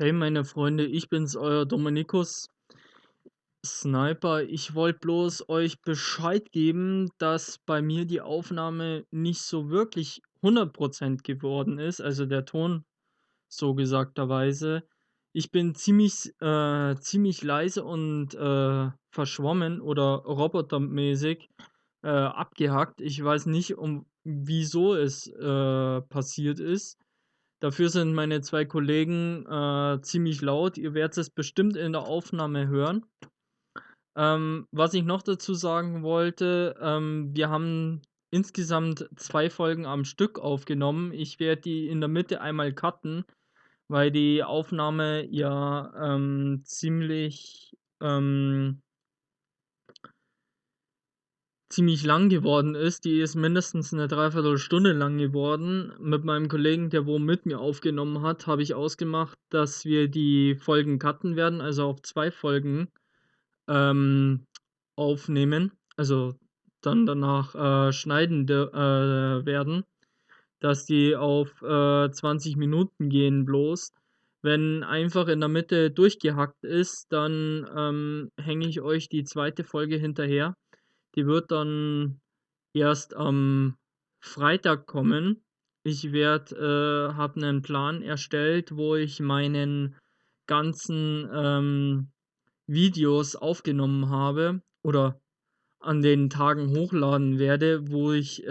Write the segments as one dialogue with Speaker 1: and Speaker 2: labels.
Speaker 1: Hey meine Freunde, ich bin's, euer Dominikus Sniper. Ich wollte bloß euch Bescheid geben, dass bei mir die Aufnahme nicht so wirklich 100% geworden ist, also der Ton so gesagterweise. Ich bin ziemlich leise und, verschwommen oder robotermäßig, abgehackt. Ich weiß nicht, wieso es, passiert ist. Dafür sind meine 2 Kollegen, ziemlich laut. Ihr werdet es bestimmt in der Aufnahme hören. Was ich noch dazu sagen wollte, wir haben insgesamt 2 Folgen am Stück aufgenommen. Ich werde die in der Mitte einmal cutten, weil die Aufnahme ja, ziemlich lang geworden ist. Die ist mindestens 'ne Dreiviertelstunde lang geworden. Mit meinem Kollegen, der wo mit mir aufgenommen hat, habe ich ausgemacht, dass wir die Folgen cutten werden, also auf 2 Folgen, ähm, aufnehmen, also dann danach, schneiden werden, dass die auf, 20 Minuten gehen bloß. Wenn einfach in der Mitte durchgehackt ist, dann, hänge ich euch die zweite Folge hinterher. Die wird dann erst am Freitag kommen. Ich werde habe 'nen Plan erstellt, wo ich meinen ganzen, Videos aufgenommen habe oder an den Tagen hochladen werde, wo ich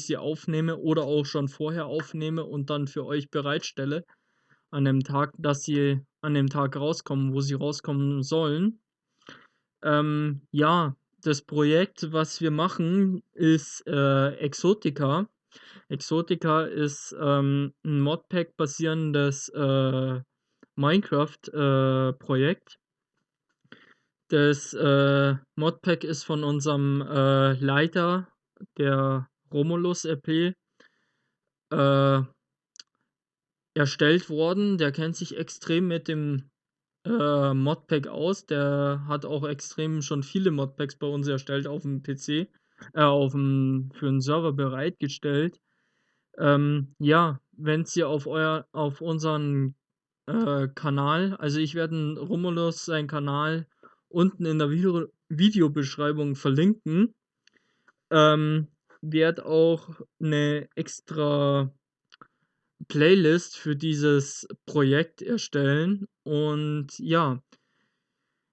Speaker 1: sie aufnehme oder auch schon vorher aufnehme und dann für euch bereitstelle an dem Tag, dass sie an dem Tag rauskommen, wo sie rauskommen sollen. Ja, das Projekt, was wir machen, ist, Exotica. Exotica ist, 'n Modpack basierendes, Minecraft, Projekt. Das, Modpack ist von unserem, Leiter, der Romulus RP, äh, erstellt worden. Der kennt sich extrem mit dem, Modpack aus. Der hat auch extrem schon viele Modpacks bei uns erstellt auf'm PC auf'm für 'n Server bereitgestellt. Ja, wenn's ihr auf unseren, Kanal, also, ich werde 'n Romulus seinen Kanal unten in der Videobeschreibung verlinken. Ähm, Werde auch 'ne extra Playlist für dieses Projekt erstellen und ja,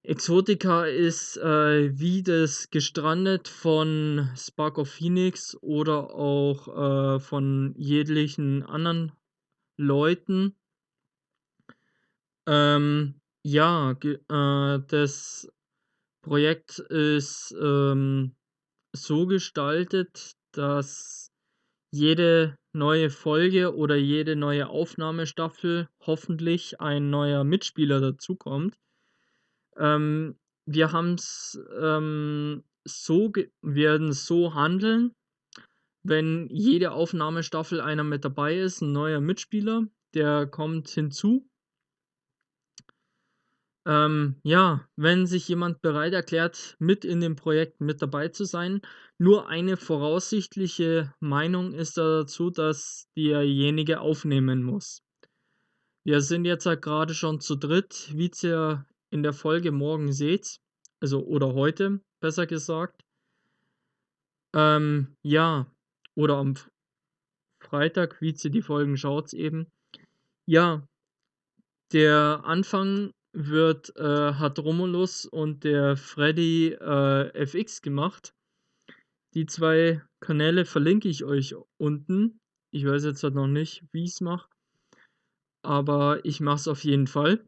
Speaker 1: Exotica ist, wie das Gestrandet von Spark of Phoenix oder auch, von jeglichen anderen Leuten. Ja, das Projekt ist, so gestaltet, dass jede neue Folge oder jede neue Aufnahmestaffel hoffentlich ein neuer Mitspieler dazukommt. Wir haben's, werden's so handeln, wenn jede Aufnahmestaffel einer mit dabei ist, 'n neuer Mitspieler, der kommt hinzu. Ja, wenn sich jemand bereit erklärt, mit in dem Projekt mit dabei zu sein, nur eine voraussichtliche Meinung ist da dazu, dass derjenige aufnehmen muss. Wir sind jetzt halt grade schon zu dritt, wie's ihr in der Folge morgen seht, also oder heute, besser gesagt. Ja, oder am Freitag, wie's ihr die Folgen schaut eben. Ja, der Anfang hat Romulus und der Freddy, FX gemacht. Die 2 Kanäle verlinke ich euch unten. Ich weiß jetzt halt noch nicht, wie ich's mache, aber ich mache es auf jeden Fall.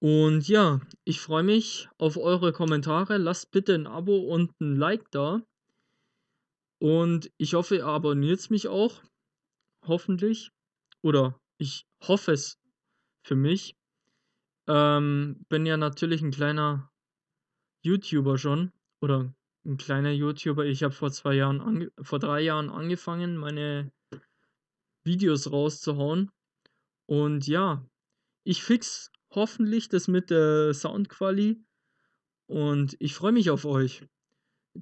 Speaker 1: Und ja, ich freue mich auf eure Kommentare. Lasst bitte 'n Abo und 'n Like da. Und ich hoffe, ihr abonniert's mich auch, hoffentlich. Oder ich hoffe es für mich. Bin ja natürlich 'n kleiner YouTuber schon oder 'n kleiner YouTuber. Ich habe vor 3 Jahren angefangen, meine Videos rauszuhauen. Und ja, ich fix hoffentlich das mit der Soundquali und ich freue mich auf euch.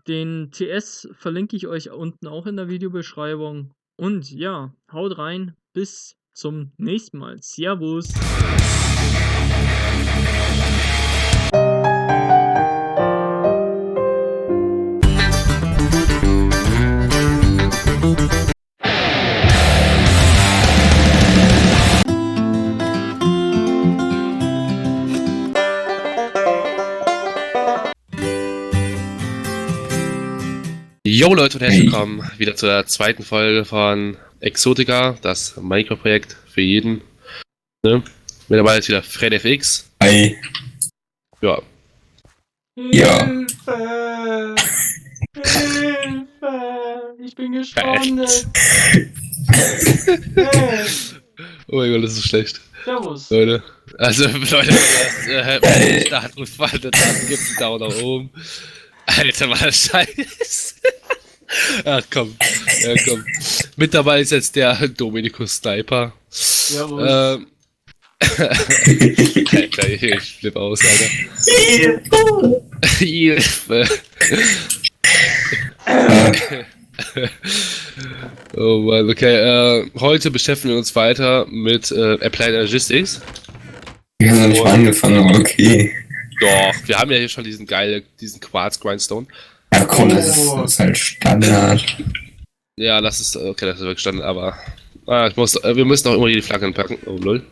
Speaker 1: Den TS verlinke ich euch unten auch in der Videobeschreibung. Und ja, haut rein, bis zum nächsten Mal. Servus.
Speaker 2: Jo Leute und herzlich willkommen wieder zur zweiten Folge von Exotica, das Minecraft-Projekt für jeden. Ne? Mit dabei ist wieder FredFX.
Speaker 3: Hi.
Speaker 2: Ja.
Speaker 3: Ja.
Speaker 1: Hilfe! Hilfe! Ich bin gestrandet. Hey,
Speaker 2: Oh mein Gott, das ist schlecht.
Speaker 1: servus.
Speaker 2: Leute. Also Leute, wenn Start und Fall, dann gibt's einen Daumen nach oben. Alter, war das scheiße. Ach komm. Ja, komm. Mit dabei ist jetzt der Dominikus Sniper.
Speaker 1: Servus.
Speaker 2: Alter, ich flipp aus, Alter. Hilfe. Oh Mann, okay. Heute beschäftigen wir uns weiter mit Applied Logistics.
Speaker 3: Wir haben noch nicht mal angefangen, aber okay.
Speaker 2: Doch, wir haben ja hier schon diesen Quartz Grindstone.
Speaker 3: Ja komm, das ist halt Standard.
Speaker 2: Ja, das ist wirklich Standard, aber wir müssen auch immer hier die Flaggen packen. Oh lol.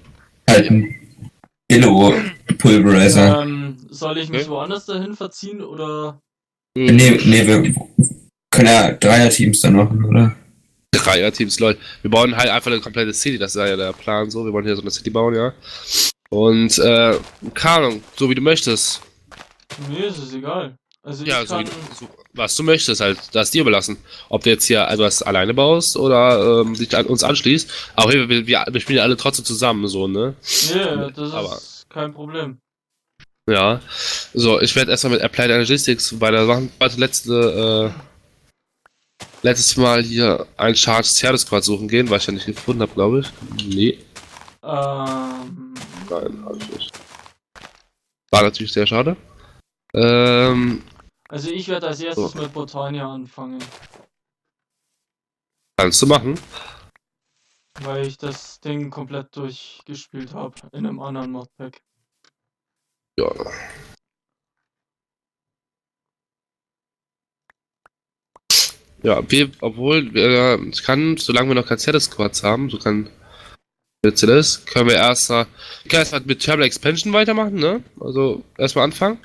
Speaker 3: Halt ein Illo-Pulverizer.
Speaker 1: Soll ich mich
Speaker 2: Okay.
Speaker 1: woanders dahin verziehen oder?
Speaker 3: Nee, wir können ja Dreier-Teams dann machen, oder?
Speaker 2: Dreier-Teams, Leute. Wir bauen halt einfach eine komplette City, das ist ja der Plan so. Wir wollen hier so eine City bauen, ja. Und, keine Ahnung, so wie du möchtest.
Speaker 1: Mir ist es egal. Also
Speaker 2: Ja,
Speaker 1: ich
Speaker 2: so,
Speaker 1: kann.
Speaker 2: was du möchtest, halt, das ist dir überlassen. Ob du jetzt hier etwas alleine baust oder dich an uns anschließt. Aber wir spielen ja alle trotzdem zusammen, so, ne?
Speaker 1: Nee, das
Speaker 2: Aber-
Speaker 1: ist kein Problem.
Speaker 2: Ja. So, ich werde erstmal mit Applied Logistics weitermachen. Letztes Mal hier ein Charged Service-Quad suchen gehen, weil ich ja nicht gefunden habe, glaube ich. Nee, nein, hab ich nicht. War natürlich sehr schade.
Speaker 1: Also ich werde als erstes mit Botania anfangen,
Speaker 2: Kannst du machen.
Speaker 1: weil ich das Ding komplett durchgespielt habe in einem anderen Modpack.
Speaker 2: Ja. Ja, ich kann, solange wir noch kein Service-Quads haben, können wir erstmal mit Turbo Expansion weitermachen, ne? Also erstmal anfangen.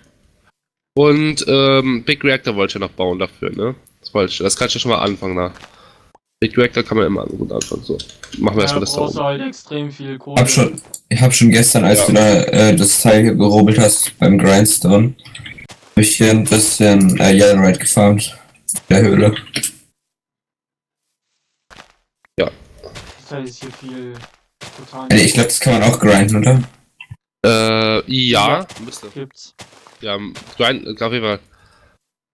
Speaker 2: Und Big Reactor wollte ich ja noch bauen dafür, ne? Das kann ich ja schon mal anfangen, da. Big Reactor kann man immer gut anfangen, so. Machen wir erstmal das da
Speaker 1: brauchst du
Speaker 2: oben.
Speaker 1: halt extrem viel Kohle.
Speaker 3: Ich hab schon gestern, als du da das Teil hier gerubbelt hast beim Grindstone, hab ich hier ein bisschen Yellowride gefarmt. In der Höhle.
Speaker 1: Das heißt hier viel Botania.
Speaker 3: Ich glaube, das kann man auch grinden, oder?
Speaker 2: Ja, müsste.
Speaker 1: Gibt's.
Speaker 2: Ja, auf jeden Fall.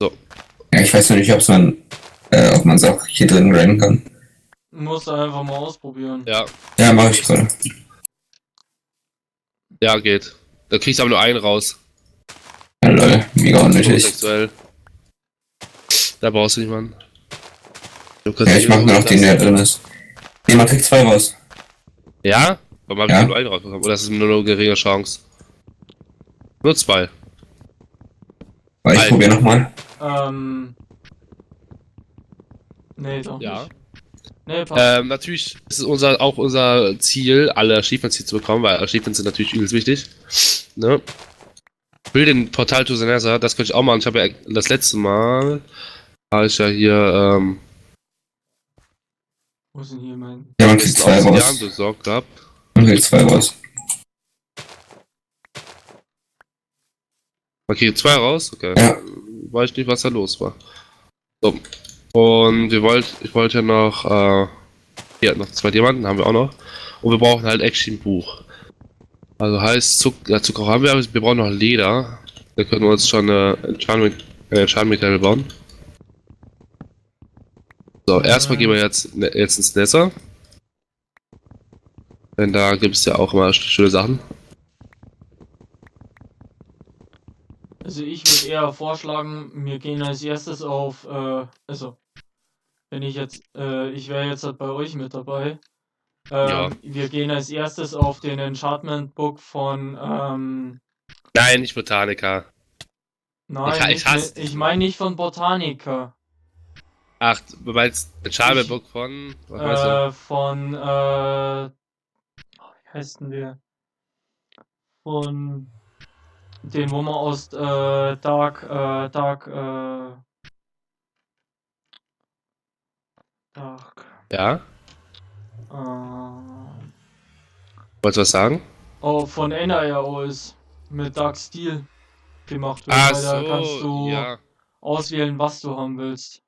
Speaker 3: Ja, ich weiß noch nicht, ob man es auch hier drin grinden kann.
Speaker 1: Musst du einfach mal ausprobieren.
Speaker 2: Ja,
Speaker 3: Ja, mache ich gerade.
Speaker 2: ja, geht. Da kriegst du aber nur einen raus.
Speaker 3: Ja, lol, mega unnötig.
Speaker 2: Sexuell. Da brauchst du niemanden.
Speaker 3: Ja, ich mach nur noch den, der drin ist. Nee, man kriegt 2 raus.
Speaker 2: Ja? Warum habe
Speaker 3: Ja.
Speaker 2: ich nur einen rausbekommen? Oder ist es nur eine geringe Chance? Nur 2.
Speaker 3: Aber ich
Speaker 2: Ein.
Speaker 3: probier nochmal.
Speaker 1: Nee, doch
Speaker 2: Ja.
Speaker 1: nicht. Nee, passt.
Speaker 2: Natürlich ist es auch unser Ziel, alle Achievements hier zu bekommen, weil Achievements sind natürlich übelst wichtig. Ne? Ich will den Portal to the Nether, das könnte ich auch machen. Ich habe ja das letzte Mal, war ich ja hier,
Speaker 1: Wo ist denn hier mein...
Speaker 3: Ja, man kriegt 2
Speaker 2: Obsidian
Speaker 3: raus.
Speaker 2: besorgt gehabt.
Speaker 3: Man kriegt 2 raus.
Speaker 2: Okay, 2 raus? Okay.
Speaker 3: Ja.
Speaker 2: Weiß nicht, was da los war. So. Und ich wollte ja noch, hier, noch 2 Diamanten haben wir auch noch. Und wir brauchen halt actually ein Buch. Also heißt, Zucker haben wir, aber wir brauchen noch Leder. Da können wir uns schon eine Enchantment bauen. So, erstmal gehen wir jetzt ins Nether. Denn da gibt es ja auch immer schöne Sachen.
Speaker 1: Also ich würde eher vorschlagen, wir gehen als erstes auf, also, wenn ich jetzt, ich wäre jetzt halt bei euch mit dabei.
Speaker 2: Ja.
Speaker 1: Wir gehen als erstes auf den Enchantment Book von,
Speaker 2: Nein, nicht Botanica.
Speaker 1: nein,
Speaker 2: Ich
Speaker 1: nicht
Speaker 2: hasse
Speaker 1: mit,
Speaker 2: dich
Speaker 1: ich
Speaker 2: immer.
Speaker 1: meine nicht von Botanica.
Speaker 2: Ach, du meinst Charme
Speaker 1: Ich,
Speaker 2: Book von. Was meinst du?
Speaker 1: von, wie heißt denn der? Von den, wo man aus, Dark,
Speaker 2: Ja?
Speaker 1: äh,
Speaker 2: Wolltest du was sagen?
Speaker 1: oh, von NIRO ist mit Dark Steel gemacht wird,
Speaker 2: Ach
Speaker 1: weil da kannst
Speaker 2: so,
Speaker 1: du
Speaker 2: ja.
Speaker 1: auswählen, was du haben willst.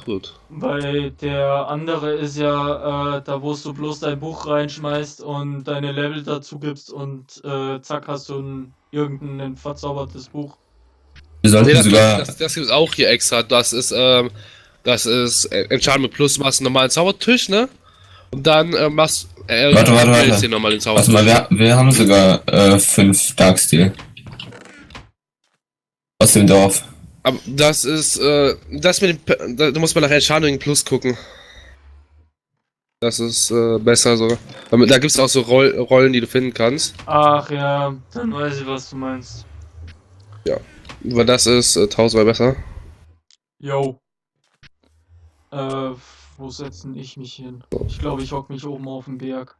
Speaker 2: Gut.
Speaker 1: Weil der andere ist ja, da wo du bloß dein Buch reinschmeißt und deine Level dazu gibst und zack hast du irgendein verzaubertes Buch.
Speaker 3: Wir
Speaker 2: Nee,
Speaker 3: sollten sogar,
Speaker 2: das gibt's auch hier extra. Das ist Enchantment Plus, du machst einen normalen Zaubertisch, ne? Und dann upgradest
Speaker 3: warte.
Speaker 2: den nochmal den
Speaker 3: Warte mal,
Speaker 2: Zaubertisch.
Speaker 3: wir haben sogar 5 Darksteel aus dem Dorf.
Speaker 2: Aber das ist, das mit dem, du musst mal nach Enchanting Plus gucken. Das ist besser so. Da gibt's auch so Rollen, die du finden kannst.
Speaker 1: Ach ja, dann weiß ich, was du meinst.
Speaker 2: Ja. Aber das ist tausendmal besser.
Speaker 1: Yo. Äh, wo setze ich mich hin? Ich glaube, ich hock mich oben auf dem Berg.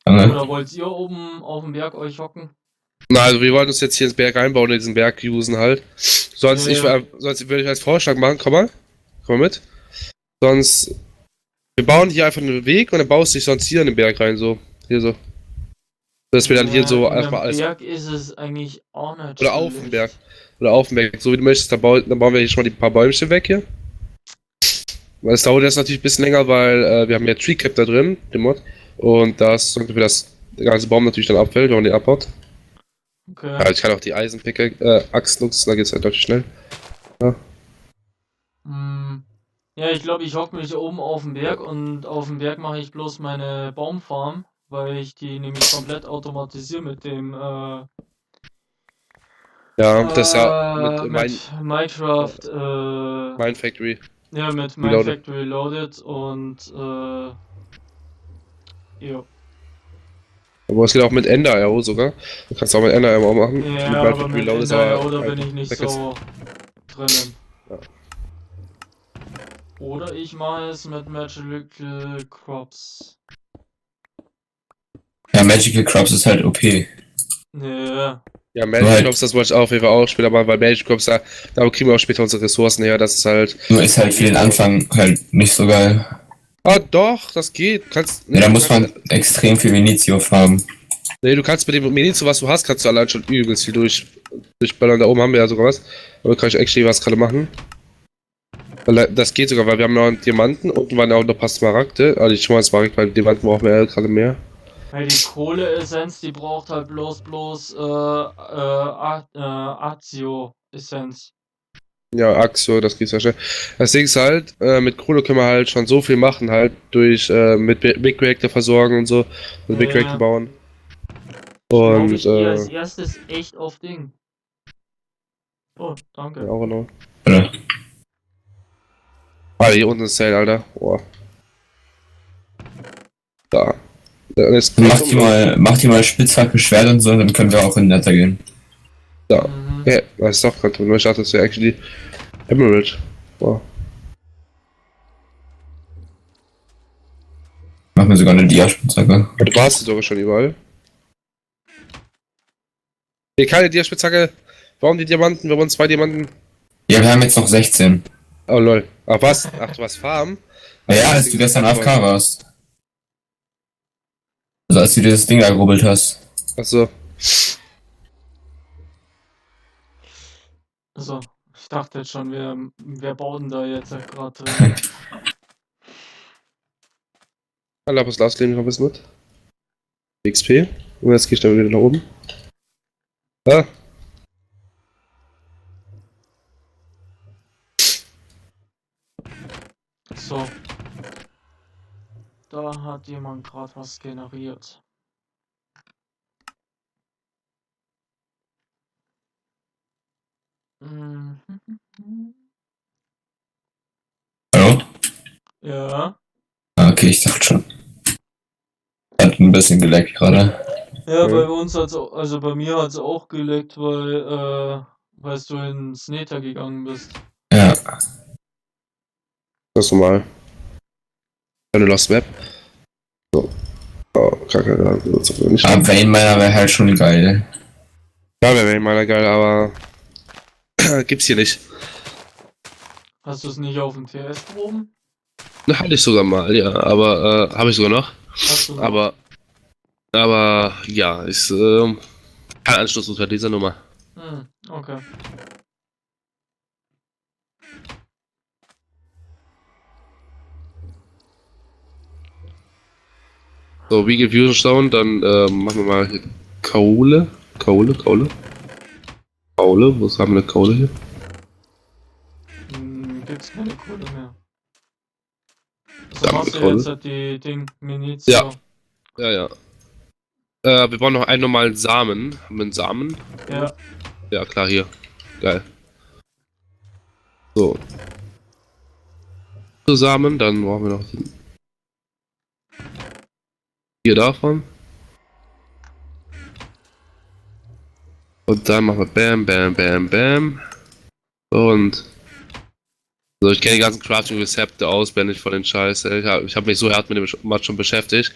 Speaker 1: Oder wollt ihr oben auf dem Berg euch hocken?
Speaker 2: Na, also wir wollen uns jetzt hier ins Berg einbauen, in diesen Berg usen halt. Sonst,
Speaker 1: Ja.
Speaker 2: sonst würde ich als Vorschlag machen, komm mal mit. Sonst, wir bauen hier einfach einen Weg und dann baust du dich sonst hier in den Berg rein, so. Hier so. Dass wir dann hier so
Speaker 1: In
Speaker 2: erstmal
Speaker 1: einem
Speaker 2: alles.
Speaker 1: Berg ist es eigentlich auch nicht
Speaker 2: Oder auf dem Berg.
Speaker 1: schlecht.
Speaker 2: Oder auf dem Berg. So wie du möchtest, dann bauen wir hier schon mal die paar Bäumchen weg hier. Weil es dauert jetzt natürlich ein bisschen länger, weil wir haben ja Tree Cap da drin, den Mod. Und das sorgt dafür, dass der ganze Baum natürlich dann abfällt, wenn man den abbaut.
Speaker 1: Okay.
Speaker 2: Ja, ich kann auch die Axt nutzen, da geht's halt deutlich schnell. Ja.
Speaker 1: Hm. Ja, ich glaube, ich hocke mich oben auf dem Berg und auf dem Berg mache ich bloß meine Baumfarm, weil ich die nämlich komplett automatisiere mit dem
Speaker 2: Ja, das ist ja mit
Speaker 1: mit Minecraft
Speaker 2: Mine Factory
Speaker 1: ja mit
Speaker 2: Reloaded.
Speaker 1: Minecraft Reloaded und ja.
Speaker 2: Aber es geht auch mit Ender IO sogar. Du kannst auch mit Ender IO machen. Mit
Speaker 1: Ja,
Speaker 2: Mine
Speaker 1: aber
Speaker 2: Factory
Speaker 1: mit
Speaker 2: Reloaded ist
Speaker 1: NIO,
Speaker 2: aber
Speaker 1: da bin
Speaker 2: einfach
Speaker 1: ich nicht
Speaker 2: Seconds.
Speaker 1: so drinnen.
Speaker 2: Ja.
Speaker 1: Oder ich mache es mit Magical Crops.
Speaker 3: Ja, Magical Crops ist halt OP.
Speaker 1: Nee.
Speaker 2: Ja,
Speaker 3: So
Speaker 2: Magic
Speaker 3: halt,
Speaker 2: Crops, das wollte ich auch auf jeden Fall auch später machen, weil Magic Crops, da kriegen wir auch später unsere Ressourcen her. Das ist halt.
Speaker 3: nur ist halt für den Anfang halt nicht so geil.
Speaker 2: Ah, doch, das geht.
Speaker 3: Ja, da
Speaker 2: Du
Speaker 3: muss man
Speaker 2: kannst,
Speaker 3: extrem viel Initio farmen.
Speaker 2: nee, du kannst mit dem Minizu, was du hast, kannst du allein schon übelst viel durchballern. Da oben haben wir ja sogar was. Aber kann ich actually was gerade machen. Weil das geht sogar, weil wir haben noch einen Diamanten, unten waren ja auch noch ein paar Smaragde. Also ich schon mal Smaragd, weil Diamanten brauchen wir ja gerade mehr.
Speaker 1: Weil die Kohleessenz, die braucht halt bloß Azio-Essenz.
Speaker 2: Ja, Axio, das geht sehr schnell. Das Ding ist halt, mit Kohle können wir halt schon so viel machen, halt durch mit Big Reactor versorgen und so, also Big Reactor bauen.
Speaker 1: Ich glaube,
Speaker 2: Und
Speaker 1: ich gehe als erstes echt auf Ding. Oh, danke.
Speaker 2: ja, auch genau.
Speaker 3: Oder?
Speaker 2: Ah, hier unten ist Sale, Alter. Boah. Da. Jetzt
Speaker 3: Mach die mal Spitzhacke, Schwert und so, dann können wir auch in Nether gehen.
Speaker 2: da.
Speaker 1: Mhm.
Speaker 2: Ja, das ist doch gerade. Nur ich dachte, das wäre actually Emerald. Wow.
Speaker 3: Mach mir sogar eine Dia-Spitzhacke.
Speaker 2: Ja, du warst sogar schon überall. Nee, keine Diaspitzhacke. Warum die Diamanten? Wir wollen 2 Diamanten.
Speaker 3: Ja, wir haben jetzt noch 16.
Speaker 2: Oh lol. Ach was? Ach, du warst Farm?
Speaker 3: Ja, als du gestern AFK warst. Also als du dir das Ding da gerubbelt hast.
Speaker 2: Achso.
Speaker 1: So, ich dachte jetzt schon, wer baut denn da jetzt gerade drin?
Speaker 2: Lapis Lazuli noch ein bisschen mit. XP. Und jetzt gehe ich dann wieder nach oben. Ah.
Speaker 1: So. Da hat jemand gerade was generiert. Mhm.
Speaker 3: Hallo?
Speaker 1: Ja.
Speaker 3: Okay, ich dachte schon. Hat ein bisschen geleckt gerade.
Speaker 1: Ja, bei
Speaker 2: Ja.
Speaker 1: uns hat's also bei mir hat's auch geleckt, weil du ins Nether gegangen bist.
Speaker 3: Ja.
Speaker 2: Das ist normal. Eine Lost Map. So. Oh, kacke, da wird's auf jeden Fall
Speaker 3: Aber
Speaker 2: nicht.
Speaker 3: Vayne meiner wäre halt schon geil.
Speaker 2: Ja, wäre meiner geil, aber gibt's hier nicht.
Speaker 1: Hast du es nicht auf dem TS-Proben?
Speaker 2: Ne, hatte ich sogar mal, ja, aber habe ich sogar noch.
Speaker 1: Hast du noch?
Speaker 2: Aber ja, ist kein Anschluss unter dieser Nummer.
Speaker 1: Okay.
Speaker 2: So, wie geht Fusion Stone? Dann machen wir mal hier Kohle. Kohle. Wo haben wir eine Kohle hier?
Speaker 1: Gibt's keine Kohle mehr.
Speaker 2: Da
Speaker 1: Also
Speaker 2: haben wir
Speaker 1: machst du
Speaker 2: Kohle.
Speaker 1: jetzt halt die Ding
Speaker 2: Ja.
Speaker 1: Minizio.
Speaker 2: Ja. Wir brauchen noch einen normalen Samen. Haben wir einen Samen?
Speaker 1: Ja.
Speaker 2: Ja, klar, hier. Geil. So. Samen, dann brauchen wir noch den. Hier davon. Und dann machen wir Bam. Und. So, ich kenne die ganzen Crafting-Rezepte auswendig von den Scheiß. Ich hab mich so hart mit dem Mod schon beschäftigt.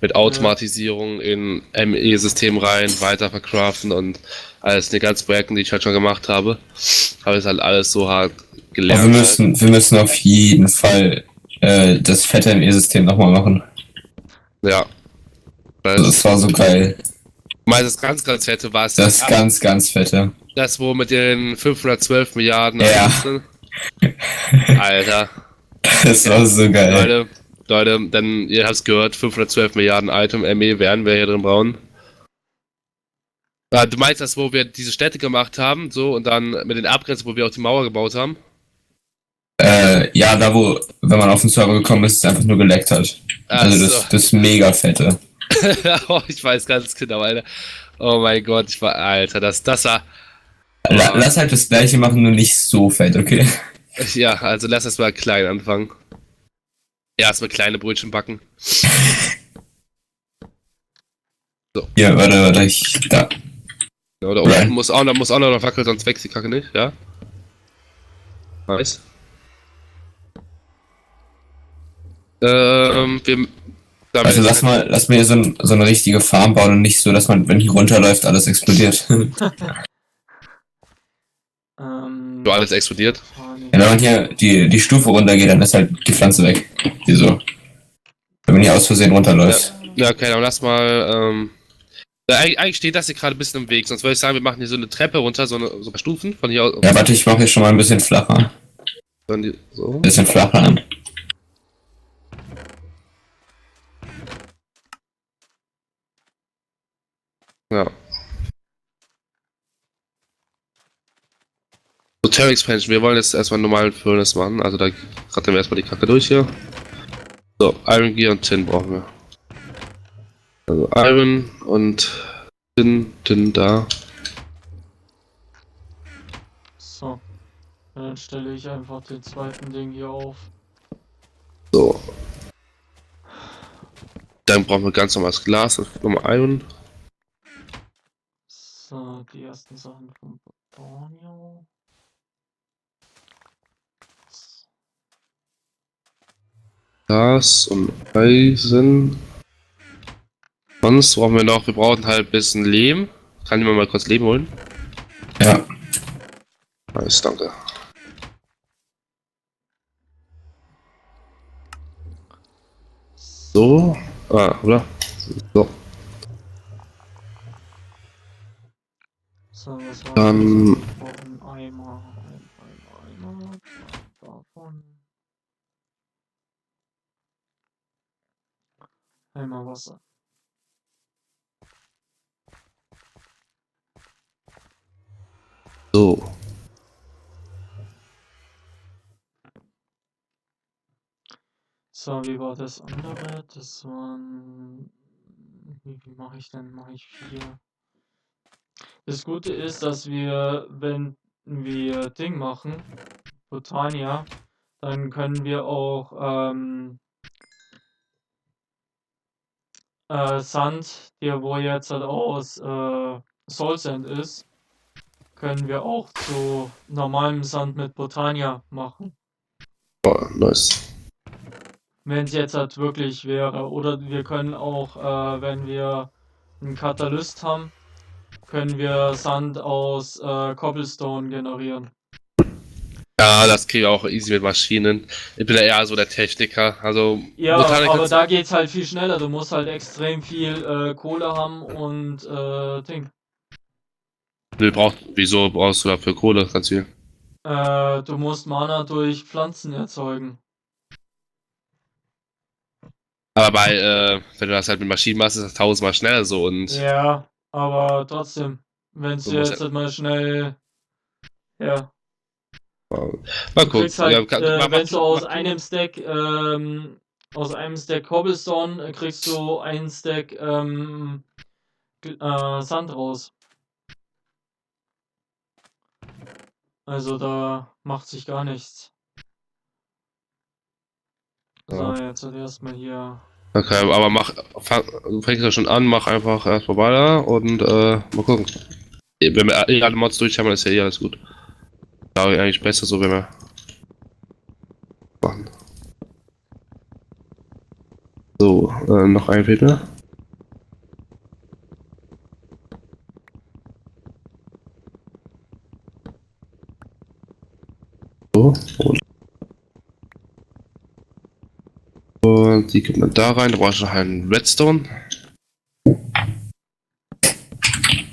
Speaker 2: Mit Automatisierung in ME-System rein, weiter verkraften und alles, die ganzen Projekte, die ich halt schon gemacht habe. Habe ich halt alles so hart
Speaker 3: Aber
Speaker 2: gelernt.
Speaker 3: wir müssen auf jeden Fall das fette ME-System nochmal machen.
Speaker 2: Ja.
Speaker 3: Also, das war so geil.
Speaker 2: Meistens ganz fette war es.
Speaker 3: Das ganz fette.
Speaker 2: Das, wo mit den 512 Milliarden.
Speaker 3: Ja.
Speaker 2: Alter.
Speaker 3: Das war so geil.
Speaker 2: Leute, denn ihr habt es gehört, 512 Milliarden Item ME werden wir hier drin brauchen. Du meinst das, wo wir diese Städte gemacht haben, so, und dann mit den Abgrenzungen, wo wir auch die Mauer gebaut haben?
Speaker 3: Ja, da wo, wenn man auf den Server gekommen ist, es einfach nur geleckt hat. Also
Speaker 2: So.
Speaker 3: das mega fette.
Speaker 2: Oh, ich weiß ganz genau, Alter. Oh mein Gott, Alter, das war.
Speaker 3: Lass halt das gleiche machen, nur nicht so fett, okay?
Speaker 2: Ja, also lass das mal klein anfangen. Erstmal kleine Brötchen backen. So.
Speaker 3: Hier, warte, da.
Speaker 2: Ja, da unten muss auch noch eine Fackel, sonst wächst die Kacke nicht, ja? Nice.
Speaker 3: Also lass mal hier so eine richtige Farm bauen und nicht so, dass man, wenn hier runterläuft, alles explodiert.
Speaker 2: So alles explodiert.
Speaker 3: Ja, wenn man hier die Stufe runtergeht, dann ist halt die Pflanze weg. Hier so. Wenn man hier aus Versehen runterläuft.
Speaker 2: Ja, okay, dann lass mal, eigentlich steht das hier gerade ein bisschen im Weg, sonst würde ich sagen, wir machen hier so eine Treppe runter, so ein paar Stufen von hier aus.
Speaker 3: Ja, warte, ich mache hier schon mal ein bisschen flacher.
Speaker 2: So.
Speaker 3: Ein bisschen flacher an.
Speaker 2: Ja. So, Terra Expansion, wir wollen jetzt erstmal einen normalen Furnace machen, also da rattern wir erstmal die Kacke durch hier. So, Iron Gear und Tin brauchen wir. Also Iron und Tin da.
Speaker 1: So. Dann stelle ich einfach den zweiten Ding hier auf.
Speaker 2: So. Dann brauchen wir ganz normales Glas und nochmal Iron.
Speaker 1: So, die ersten Sachen vom Borneo.
Speaker 2: Gas und Eisen. Sonst brauchen wir brauchen halt ein bisschen Lehm. Kann ich mir mal kurz Lehm holen?
Speaker 3: Ja.
Speaker 2: Nice, danke. So. Oder? So.
Speaker 1: So, was war
Speaker 2: Dann.
Speaker 1: das? Wir brauchen Eimer, Eimer, davon. Eimer Wasser.
Speaker 2: So.
Speaker 1: So, wie war das andere? Das waren. Wie mache ich denn? Mache ich 4. Das Gute ist, dass wir, wenn wir Ding machen, Botania, Dann können wir auch Sand, der wo jetzt halt aus Soul Sand ist, können wir auch zu normalem Sand mit Botania machen.
Speaker 2: Oh, nice.
Speaker 1: Wenn es jetzt halt wirklich wäre. Oder wir können auch, wenn wir einen Katalyst haben, können wir Sand aus Cobblestone generieren.
Speaker 2: Ja, das kriege ich auch easy mit Maschinen. Ich bin ja eher so der Techniker. Also,
Speaker 1: Ja,
Speaker 2: Botanik
Speaker 1: aber
Speaker 2: kannst
Speaker 1: da geht's halt viel schneller. Du musst halt extrem viel Kohle haben und Ding.
Speaker 2: wieso brauchst du dafür Kohle? Ganz viel.
Speaker 1: Du musst Mana durch Pflanzen erzeugen.
Speaker 2: Aber wenn du das halt mit Maschinen machst, ist das tausendmal schneller so und
Speaker 1: Ja, aber trotzdem, wenn
Speaker 2: du
Speaker 1: du
Speaker 2: musst
Speaker 1: jetzt halt mal schnell, ja,
Speaker 2: mal
Speaker 1: du
Speaker 2: gucken.
Speaker 1: kriegst
Speaker 2: Ja,
Speaker 1: halt, wenn du
Speaker 2: mach du.
Speaker 1: aus einem Stack Cobblestone kriegst du einen Stack Sand raus. Also da macht sich gar nichts. So,
Speaker 2: Ja.
Speaker 1: jetzt halt erstmal hier.
Speaker 2: Okay, aber du fängst ja schon an, mach einfach erstmal weiter und mal gucken. Wenn wir alle Mods durch haben, ist ja alles gut. Da eigentlich besser so, wenn wir machen. So, noch ein fehlt mir. So, und die gibt man da rein. Da brauchst du noch einen Redstone.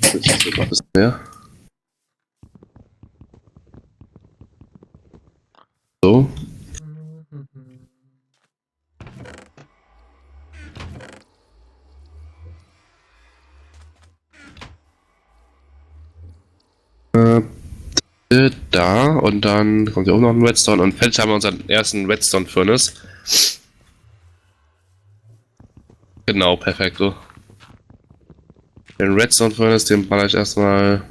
Speaker 2: Das ist sogar ein bisschen mehr. So. Da und dann kommt hier auch noch ein Redstone und fertig haben wir unseren ersten Redstone Furnace. Genau, perfekto. Den Redstone Furnace, den baller ich erstmal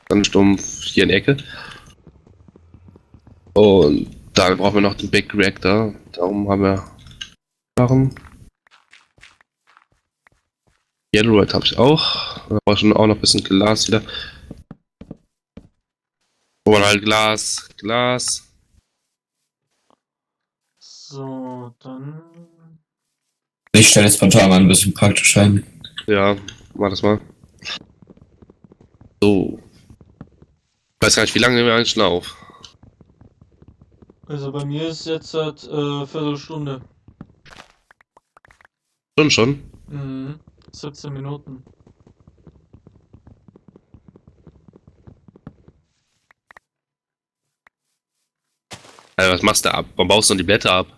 Speaker 2: ganz stumpf hier in die Ecke. Und dann brauchen wir noch den Big Reactor. Darum haben wir Sachen. Yellow Red habe ich auch. Da brauche ich auch noch ein bisschen Glas wieder. Wo man halt Glas.
Speaker 1: So, dann.
Speaker 3: Ich stelle jetzt spontan mal ein bisschen praktisch ein.
Speaker 2: Ja, mach das mal. So. Ich weiß gar nicht, wie lange nehmen wir eigentlich schon auf?
Speaker 1: Also bei mir ist jetzt halt Viertelstunde.
Speaker 2: Schon?
Speaker 1: Mhm. 17 Minuten.
Speaker 2: Also, was machst du ab? Warum baust du denn die Blätter ab?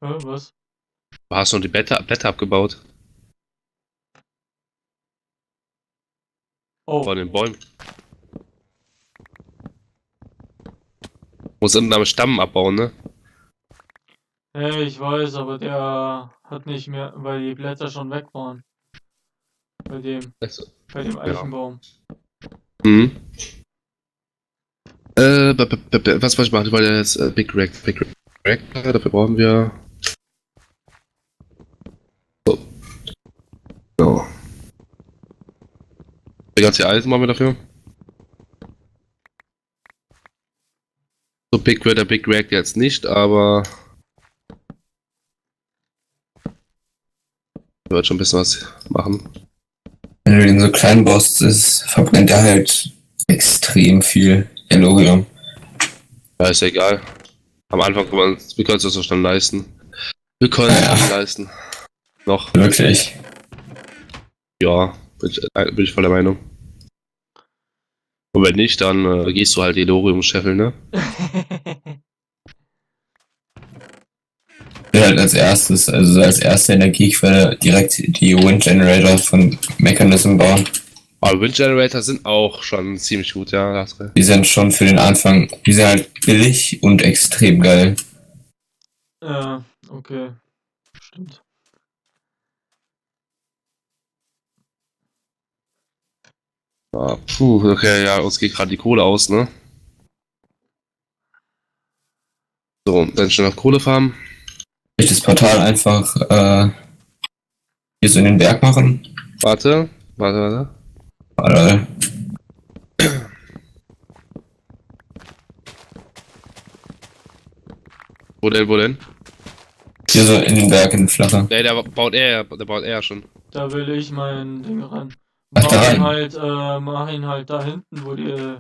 Speaker 1: Was?
Speaker 2: Du hast du die Blätter abgebaut?
Speaker 1: Oh.
Speaker 2: Von den Bäumen. Muss unten am Stamm abbauen, ne?
Speaker 1: Ja, ich weiß, aber der hat nicht mehr, weil die Blätter schon weg waren. Bei dem,
Speaker 2: Also,
Speaker 1: bei dem
Speaker 2: ja.
Speaker 1: Eichenbaum.
Speaker 2: Mhm. Was wollte ich machen? Ich wollte jetzt Big Reactor, dafür brauchen wir. So. Genau. Die ganze Eisen machen wir dafür. So big wird der Big Reactor jetzt nicht, aber. Wird schon ein bisschen was machen.
Speaker 3: Wenn du den so klein baust, verbrennt er halt extrem viel Yellorium.
Speaker 2: Ja, ist ja egal. Am Anfang wir können es uns das schon leisten. Wir können es
Speaker 3: Ja.
Speaker 2: schon leisten. Noch.
Speaker 3: Wirklich.
Speaker 2: Ja, bin ich voll der Meinung. Und wenn nicht, dann gehst du halt Elorium scheffeln, ne?
Speaker 3: Ich will halt als erstes, also als erste Energiequelle direkt die Wind Generator von Mechanism bauen.
Speaker 2: Aber Wind Generator sind auch schon ziemlich gut, ja. Das
Speaker 3: Die sind schon für den Anfang, die sind halt billig und extrem geil.
Speaker 1: Ja, okay. Stimmt.
Speaker 2: okay, ja, uns geht gerade die Kohle aus, ne? So, dann schnell noch Kohle farmen.
Speaker 3: Ich das Portal einfach hier so in den Berg machen.
Speaker 2: Warte.
Speaker 3: Warte.
Speaker 2: Wo denn?
Speaker 3: Hier so in den Berg, in den Flacher.
Speaker 2: Nee, der baut er ja schon.
Speaker 1: Da will ich mein Ding ran.
Speaker 3: Ach, da rein.
Speaker 1: Mach ihn halt da hinten, wo die